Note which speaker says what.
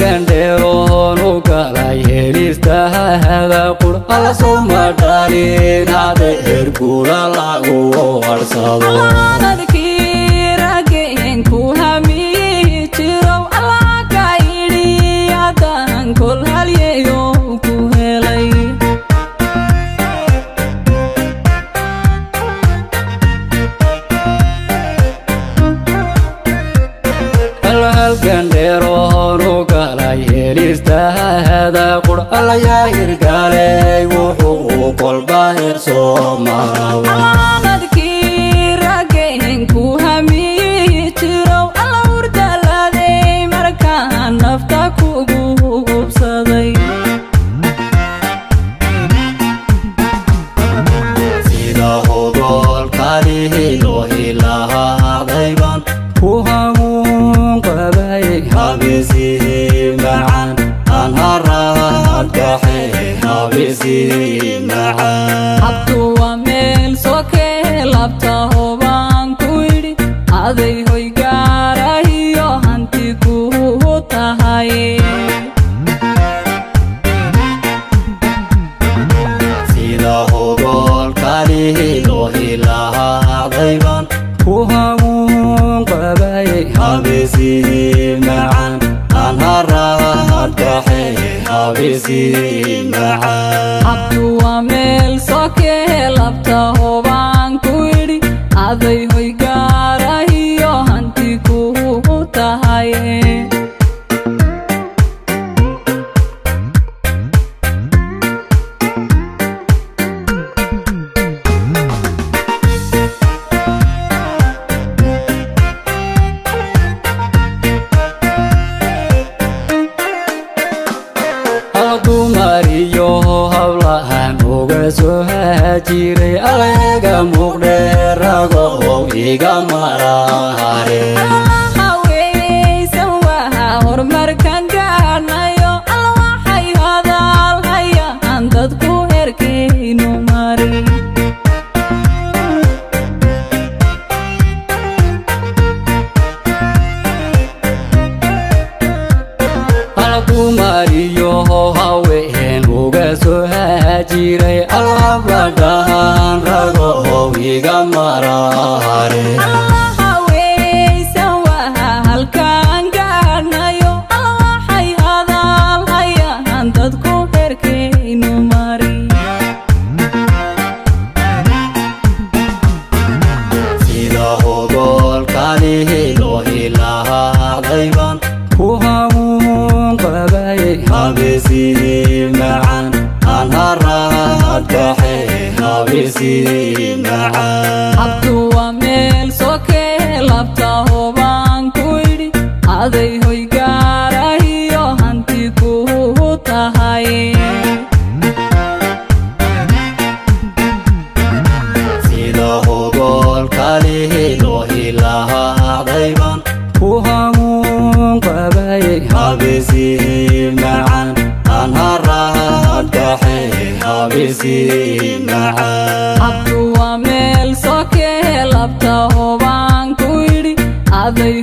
Speaker 1: halgandheeroon u galay helistaahada qur alla suma dhalin hade herkula lagu warsado
Speaker 2: ku hamiyi jirow alla ka yidhi haddaan kol halyeeyo ku helay
Speaker 1: halgandheeroon u galay helistaahada qur alla yaa hirgalay wuxuu kolba heer soo maraway sida hodolkalihido hilahadayban ku hamuun qabay habisihi macan aan haradkaxe habisihi macan
Speaker 2: habtuwa meel sokee labta hobaan ku yidhi aday hoy gaarahiyo hanti ku tahay
Speaker 1: sida hodolkalihido hilahadayban ku hamuun qabay habisihi macan aan haradkaxe habisihi macan
Speaker 2: habtuwa meel sokee labta hobaan ku yidhi aday hoy gaarahiyo hanti ku tahay
Speaker 1: dumariyo hawlahan uga soo hajiray alaga muqdheerago iga marahare
Speaker 2: haweysan waha horumarkan gaadhnayo alla waxay hadal hayaan dadku herkaynu mari
Speaker 1: dumariyo haween uga soo hajiray alabadahan rago iga marahare
Speaker 2: haweysan waha halkan gaadhnayo alla waxay hadal hayaan dadku herkaynu mari
Speaker 1: sida hodolkalihido hilahadayban ku hamuun qabay habisihi macan aan haradkaxe habisihi macan
Speaker 2: habtuwa meel sokee labta hobaan ku yidhi aday hoy gaarahiyo hanti ku tahay
Speaker 1: sida hodolkalihido hilahadayban ku hamuun qabay habisihi macan aan haradkaxe habisihi macan
Speaker 2: habtuwa meel sokee labta hobaan ku yidhi aday